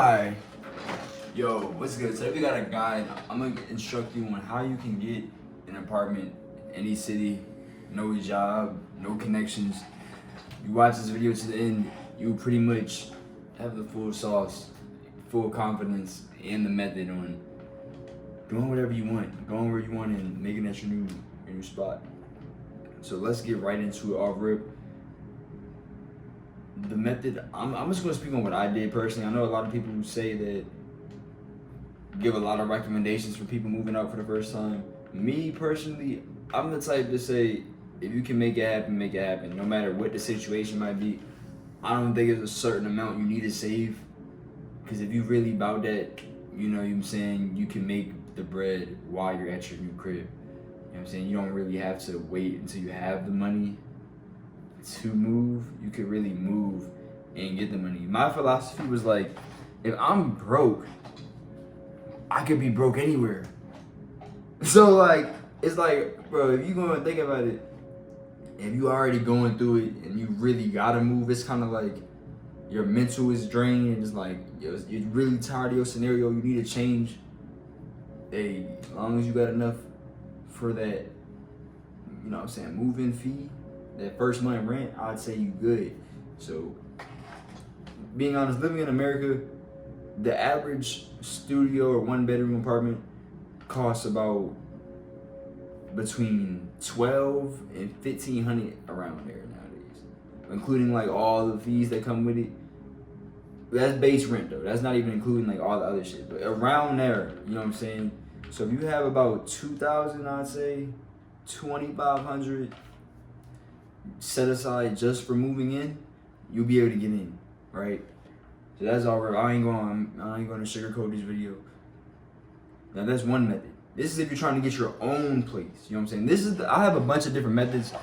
Hi, yo, what's good? Today we got a guide. I'm gonna instruct you on how you can get an apartment in any city, no job, no connections. You watch this video to the end, you pretty much have the full sauce, full confidence, and the method on doing whatever you want, going where you want, and making that your new spot. So let's get right into it off rip. The method, I'm just gonna speak on what I did personally. I know a lot of people who say that give a lot of recommendations for people moving out for the first time. Me personally, I'm the type to say if you can make it happen, make it happen. No matter what the situation might be. I don't think there's a certain amount you need to save. Because if you really about that, you know what I'm saying, you can make the bread while you're at your new crib. You know what I'm saying? You don't really have to wait until you have the money to move. You could really move and get the money. My philosophy was like, if I'm broke, I could be broke anywhere. So like, it's like, bro, if you gonna think about it, if you already going through it and you really gotta move, it's kind of like your mental is drained. It's like you're really tired of your scenario. You need to change. Hey, as long as you got enough for that, you know what I'm saying, move-in fee, that first month rent, I'd say you good. So, being honest, living in America, the average studio or one bedroom apartment costs about between 12 and 1500 around there nowadays, including like all the fees that come with it. That's base rent though. That's not even including like all the other shit, but around there, you know what I'm saying? So if you have about 2,000, I'd say 2,500 set aside just for moving in, you'll be able to get in, right? So that's all real. I ain't going to sugarcoat this video. Now that's one method. This is if you're trying to get your own place. You know what I'm saying? I have a bunch of different methods.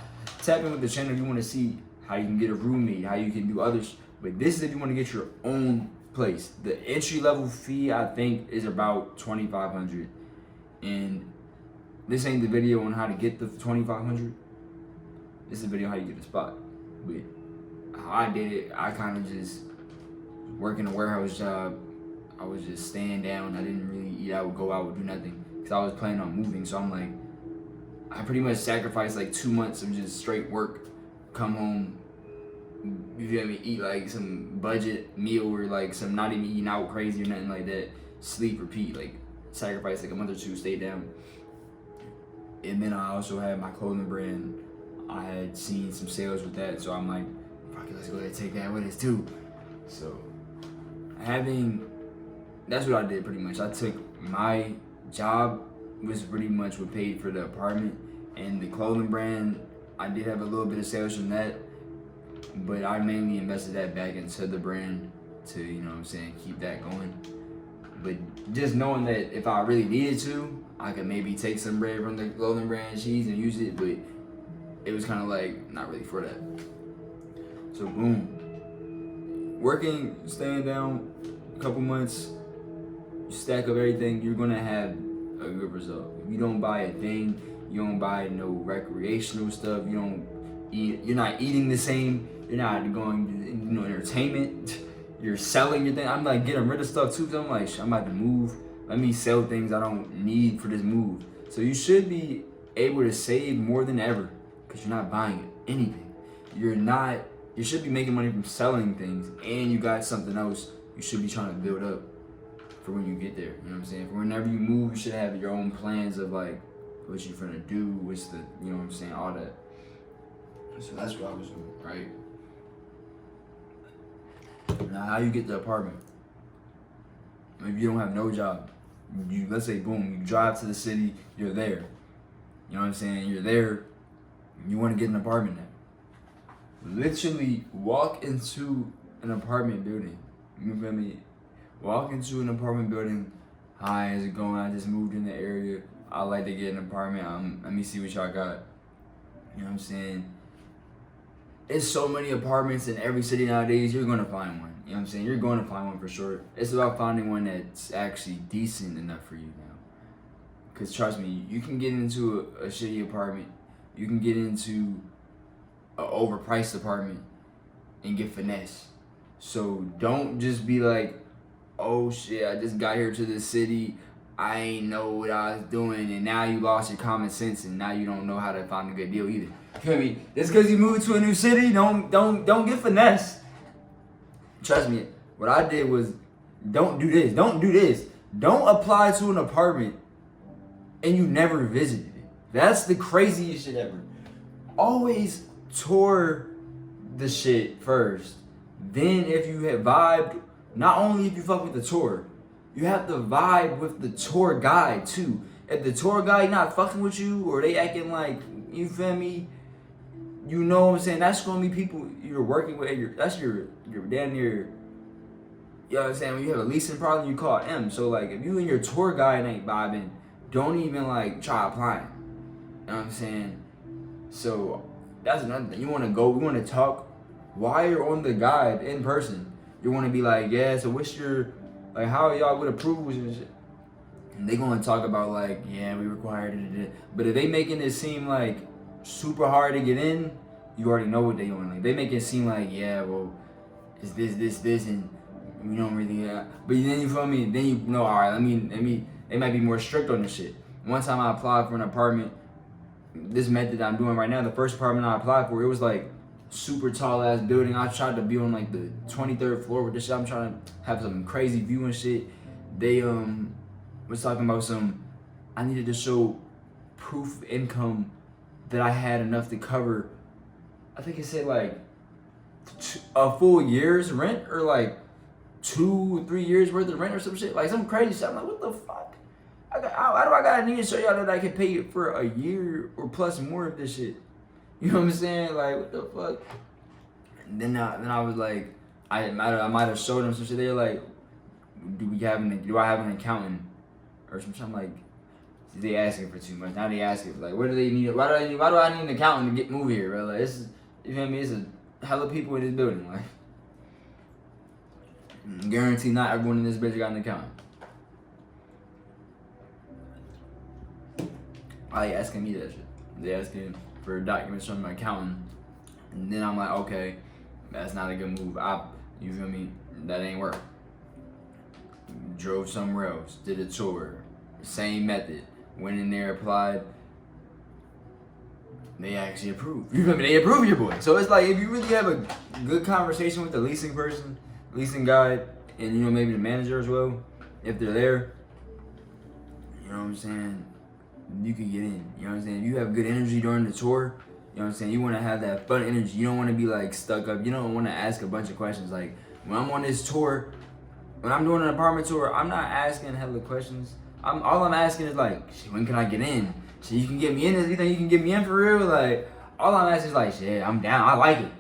Tap in with the channel if you want to see how you can get a roommate, how you can do others. But this is if you want to get your own place. The entry level fee I think is about 2,500, and this ain't the video on how to get the 2,500. This is a video on how you get a spot. But how I did it, I kind of just working a warehouse job. I was just staying down. I didn't really eat out, go out, do nothing. Because I was planning on moving. So I'm like, I pretty much sacrificed like 2 months of just straight work. Come home, you feel me, eat like some budget meal or like some not even eating out crazy or nothing like that. Sleep, repeat, like sacrifice like a month or two, stay down. And then I also had my clothing brand. I had seen some sales with that, so I'm like, fuck it, let's go ahead and take that with us too. So that's what I did pretty much. I took my job was pretty much what paid for the apartment, and the clothing brand, I did have a little bit of sales from that, but I mainly invested that back into the brand to, you know what I'm saying, keep that going. But just knowing that if I really needed to, I could maybe take some bread from the clothing brand cheese and use it, but it was kind of like not really for that. So boom, working, staying down a couple months, you stack up everything, you're gonna have a good result. If you don't buy a thing, you don't buy no recreational stuff, you're not eating the same, you're not going to, entertainment, you're selling your thing. I'm like getting rid of stuff too, because I'm like, I'm about to move. Let me sell things I don't need for this move. So you should be able to save more than ever, because you're not buying anything. You should be making money from selling things, and you got something else you should be trying to build up for when you get there. You know what I'm saying? For whenever you move, you should have your own plans of like what you're gonna do, what's the, you know what I'm saying, all that. So that's what I was doing, right? Now, how you get the apartment? Maybe you don't have no job. Let's say, boom, you drive to the city, you're there. You know what I'm saying? You're there, you want to get an apartment now. Literally walk into an apartment building. You feel me? Walk into an apartment building. Hi, how's it going? I just moved in the area. I'd like to get an apartment. Let me see what y'all got. You know what I'm saying? There's so many apartments in every city nowadays. You're gonna find one. You know what I'm saying? You're going to find one for sure. It's about finding one that's actually decent enough for you now. Cause trust me, you can get into a shitty apartment. You can get into an overpriced apartment and get finesse. So don't just be like, oh shit, I just got here to this city. I ain't know what I was doing, and now you lost your common sense, and now you don't know how to find a good deal either. You feel me? Just because you moved to a new city, don't get finesse. Trust me. What I did was, don't do this. Don't do this. Don't apply to an apartment, and you never visited it. That's the craziest shit ever. Always tour the shit first. Then if you have vibed, not only if you fuck with the tour, you have to vibe with the tour guide too. If the tour guide not fucking with you or they acting like, you feel me, you know what I'm saying, that's gonna be people you're working with, that's your damn near, you know what I'm saying, when you have a leasing problem, you call M. So like, if you and your tour guide ain't vibing, don't even like try applying. You know what I'm saying? So that's another thing. You wanna talk while you're on the guide in person. You wanna be like, yeah, so what's your, like, how are y'all with approvals and shit? And they gonna talk about like, yeah, we required it. But if they making it seem like super hard to get in, you already know what they doing. Like, they make it seem like, yeah, well, it's this, and we don't really. But then you feel me? Then you know, all right, let me. They might be more strict on this shit. One time I applied for an apartment. This method I'm doing right now, the first apartment I applied for, it was like super tall ass building. I tried to be on like the 23rd floor with this shit. I'm trying to have some crazy view and shit. They was talking about I needed to show proof of income that I had enough to cover, I think it said like a full year's rent or like 2 or 3 years worth of rent or some shit, like some crazy shit. I'm like, what the fuck? How do I gotta need to show y'all that I can pay it for a year or plus more of this shit? You know what I'm saying? Like, what the fuck? And then I was like, I might have showed them some shit. They're like, do I have an accountant or some shit? I'm like, they asking for too much. Now they asking for, like, what do they need? Why do I need an accountant to move here, bro? Like, this is, you feel me? It's a hella people in this building. Like, guarantee not everyone in this bitch got an accountant. Why they asking me that shit? They asking for documents from my accountant, and then I'm like, okay, that's not a good move. You feel me? That ain't work. Drove somewhere else, did a tour, same method, went in there, applied. They actually approved. You feel me? They approve your boy. So it's like, if you really have a good conversation with the leasing person, leasing guy, and you know, maybe the manager as well, if they're there, you know what I'm saying, you can get in. You know what I'm saying? If you have good energy during the tour, you know what I'm saying, you want to have that fun energy. You don't want to be like stuck up. You don't want to ask a bunch of questions. Like, when I'm on this tour, when I'm doing an apartment tour, I'm not asking hella questions. All I'm asking is like, shit, when can I get in? Shit, you can get me in this? You think you can get me in for real? Like, all I'm asking is like, shit, I'm down. I like it.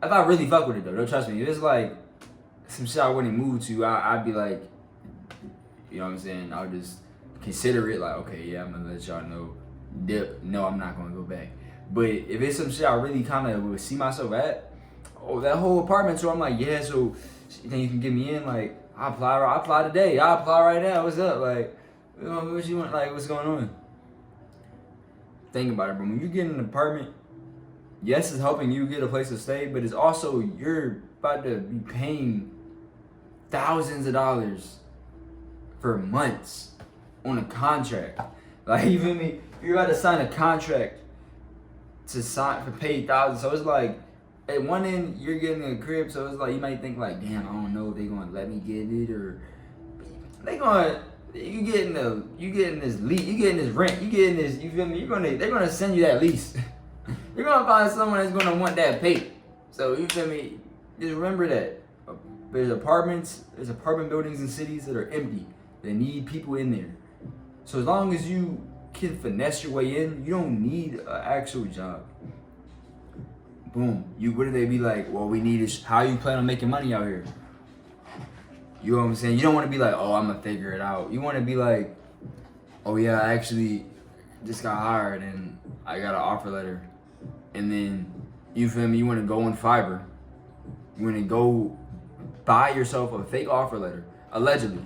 If I really fuck with it though, don't trust me. If it's like some shit I wouldn't move to, I'd be like, you know what I'm saying? I'll just consider it like, okay, yeah, I'm gonna let y'all know. Dip, no, I'm not gonna go back. But if it's some shit I really kind of would see myself at, oh, that whole apartment tour, I'm like, yeah, so you think you can get me in? Like, I apply today. I apply right now. What's up? Like, what you want? Like, what's going on? Think about it, bro. When you get an apartment, yes, it's helping you get a place to stay, but it's also, you're about to be paying thousands of dollars for months on a contract. Like, you feel me? You're about to sign a contract for pay thousands. So it's like, at one end, you're getting a crib, so it's like, you might think like, damn, I don't know if they gonna let me get it, or you getting this lease, you getting this rent, you getting this, you feel me? They're gonna send you that lease. You're gonna find someone that's gonna want that pay. So you feel me? Just remember that there's apartment buildings in cities that are empty. They need people in there. So as long as you can finesse your way in, you don't need an actual job. Boom. What do they be like? Well, we need is how you plan on making money out here. You know what I'm saying? You don't want to be like, oh, I'm gonna figure it out. You want to be like, oh yeah, I actually just got hired and I got an offer letter. And then, you feel me? You want to go on Fiverr. You want to go buy yourself a fake offer letter, allegedly.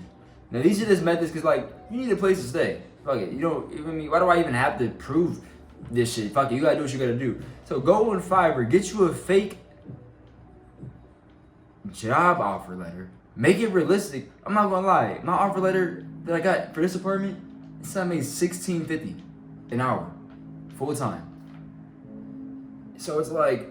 Now these are just methods because like, you need a place to stay. Fuck it. You don't. You feel me? Why do I even have to prove this shit? Fuck it. You gotta do what you gotta do. So go on Fiverr, get you a fake job offer letter, Make it realistic. I'm not gonna lie. My offer letter that I got for this apartment, it's I made $16.50 an hour, full time. So it's like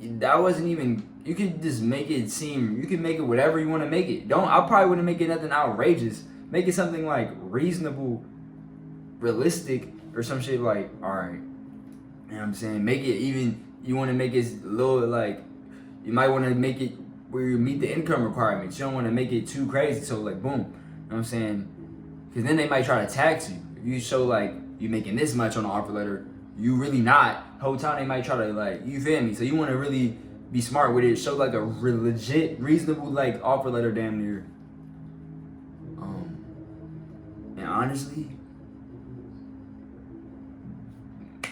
that wasn't even. You could just make it seem. You can make it whatever you want to make it. Don't. I probably wouldn't make it nothing outrageous. Make it something like reasonable, realistic, or some shit like. All right. You know what I'm saying? Make it even. You want to make it a little like. You might want to make it where you meet the income requirements. You don't want to make it too crazy. So like, boom. You know what I'm saying? Because then they might try to tax you. If you show like you making this much on the offer letter, you really not. Whole time they might try to like, you feel me? So you want to really be smart with it. Show like a legit, reasonable like offer letter, damn near. And honestly,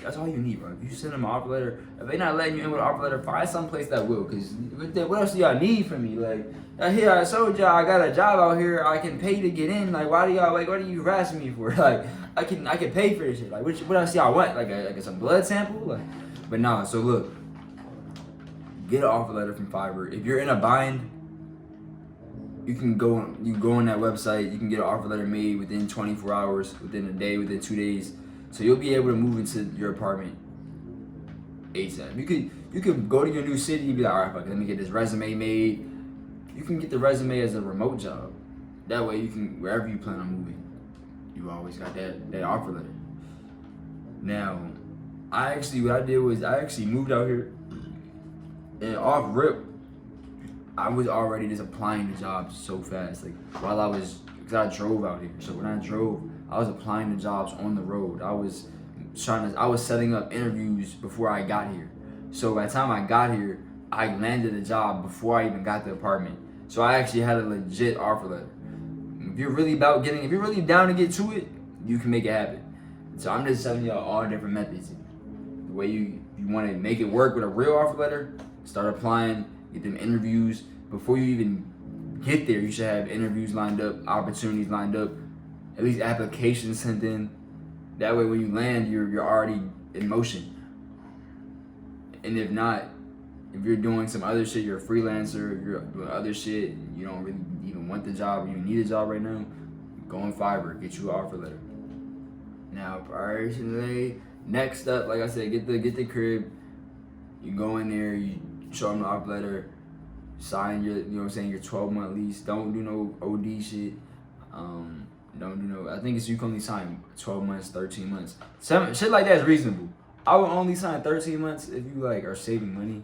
that's all you need, bro. If you send them an offer letter, if they not letting you in with an offer letter, find some place that will. Cause what else do y'all need from me? Like, here I showed y'all I got a job out here. I can pay to get in. Like, why do y'all like? What are you harassing me for? Like, I can pay for this shit. Like, what else y'all want? Like some blood sample? Like, but nah. So look, get an offer letter from Fiverr. If you're in a bind, you can go on that website. You can get an offer letter made within 24 hours, within a day, within 2 days. So you'll be able to move into your apartment ASAP. You could go to your new city and be like, all right, fuck it, let me get this resume made. You can get the resume as a remote job. That way you can, wherever you plan on moving, you always got that offer letter. Now, what I did was I actually moved out here, and off rip, I was already just applying to jobs so fast. Like because I drove out here. So when I drove, I was applying to jobs on the road. I was setting up interviews before I got here. So by the time I got here, I landed a job before I even got the apartment. So I actually had a legit offer letter. If you're really down to get to it, you can make it happen. So I'm just telling y'all all different methods. The way you want to make it work with a real offer letter, start applying, get them interviews. Before you even get there, you should have interviews lined up, opportunities lined up, at least applications sent in. That way when you land, you're already in motion. And if not, if you're doing some other shit, you're a freelancer, you're doing other shit, you don't really even want the job, or you need a job right now, go on Fiverr, get you an offer letter. Now, personally, next up, like I said, get the crib. You go in there, you show them the offer letter, sign your, you know what I'm saying, your 12-month lease. Don't do no OD shit. Don't do no, I think you can only sign 12 months, 13 months. Shit like that is reasonable. I would only sign 13 months if you like are saving money.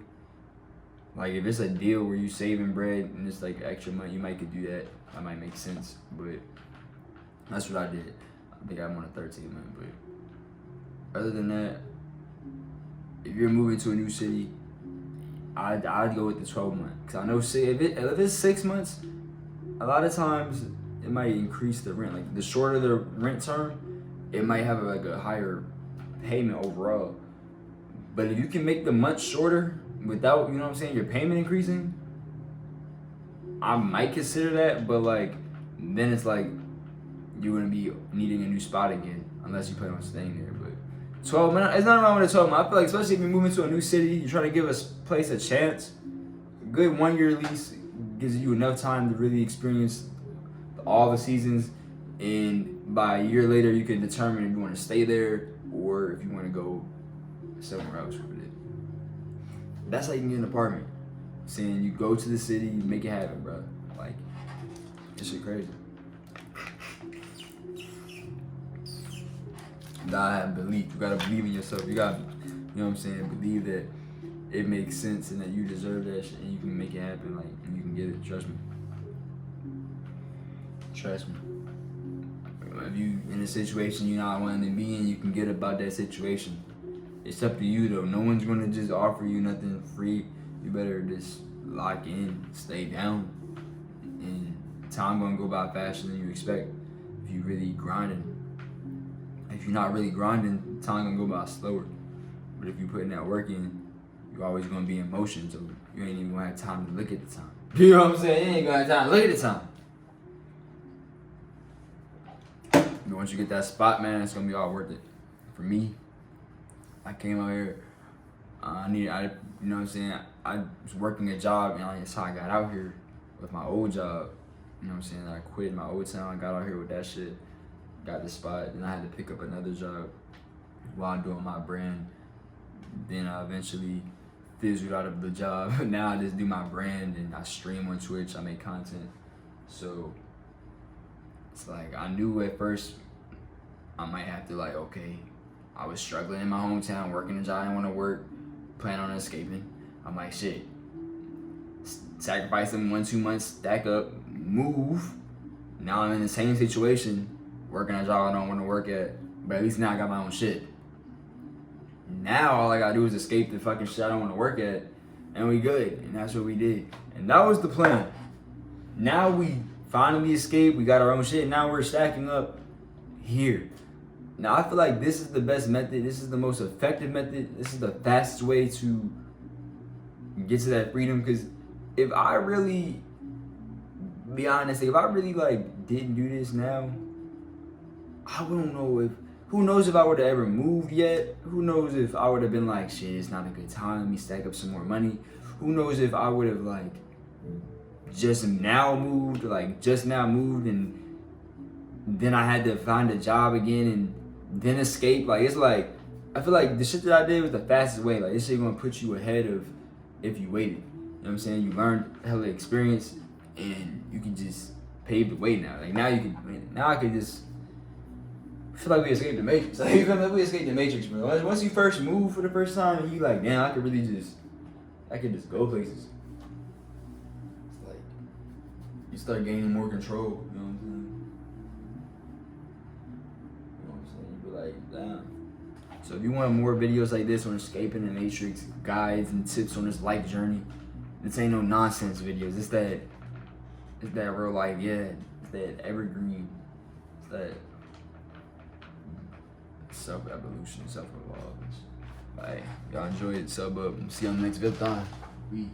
Like if it's a deal where you saving bread and it's like extra money, you might could do that. That might make sense. But that's what I did. I think I'm on a 13 month. But other than that, if you're moving to a new city, I'd go with the 12 month. Cause I know if it's 6 months, a lot of times it might increase the rent. Like the shorter the rent term, it might have like a higher payment overall. But if you can make the month shorter without, you know what I'm saying, your payment increasing, I might consider that. But like then it's like you're gonna be needing a new spot again unless you plan on staying there. But 12 months, it's not wrong with a 12 month. I feel like especially if you're moving to a new city, you're trying to give a place a chance. A good 1 year lease gives you enough time to really experience all the seasons, and by a year later you can determine if you want to stay there or if you want to go somewhere else with it. That's how you can get an apartment. Saying you go to the city, you make it happen, bro. Like, this shit crazy. You gotta have belief. You gotta believe in yourself. You gotta, you know what I'm saying, believe that it makes sense and that you deserve that shit and you can make it happen. Like, and you can get it. Trust me. Trust me. If you in a situation you're not wanting to be in, you can get about that situation. It's up to you though. No one's gonna just offer you nothing free. You better just lock in, stay down, and time gonna go by faster than you expect if you really grinding. If you're not really grinding, time gonna go by slower. But if you're putting that work in, you're always gonna be in motion, so you ain't even gonna have time to look at the time. You know what I'm saying? You ain't gonna have time to look at the time. But once you get that spot, man, it's gonna be all worth it. For me, I came out here. You know what I'm saying? I was working a job, and that's how I got out here. with my old job. You know what I'm saying? I quit my old town, got out here with that shit, got the spot, and I had to pick up another job while doing my brand. Then I eventually fizzled out of the job. Now I just do my brand and I stream on Twitch, I make content. So it's like I knew at first I might have to like, okay, I was struggling in my hometown, working a job I didn't want to work, planning on escaping. I'm like, shit, sacrifice them 1-2 months, stack up, move. Now I'm in the same situation, working a job I don't want to work at, but at least now I got my own shit. Now all I gotta do is escape the fucking shit I don't want to work at, and we good. And that's what we did. And that was the plan. Now we finally escaped, we got our own shit, now we're stacking up here. Now I feel like this is the best method, this is the most effective method, this is the fastest way to get to that freedom. Because if I really, be honest, if I really like didn't do this now, I wouldn't know if, who knows if I would have ever moved yet? Who knows if I would have been like, shit, it's not a good time, let me stack up some more money. Who knows if I would have like just now moved and then I had to find a job again and then escape. Like, it's like, I feel like the shit that I did was the fastest way. Like, this shit gonna put you ahead of if you waited. You know what I'm saying? You learned hella experience and you can just pave the way now. Like, now I could just feel like we escaped the Matrix. Like, you feel like we escaped the Matrix, bro. Once you first move for the first time and you like, damn, I could just go places. It's like, you start gaining more control, you know what I'm saying? Like, damn. So if you want more videos like this on escaping the Matrix, guides and tips on this life journey, this ain't no nonsense videos. It's that real life, yeah. It's that evergreen. It's that self-evolution, self-evolvement. Like, y'all enjoy it, sub up, and see you on the next video time. We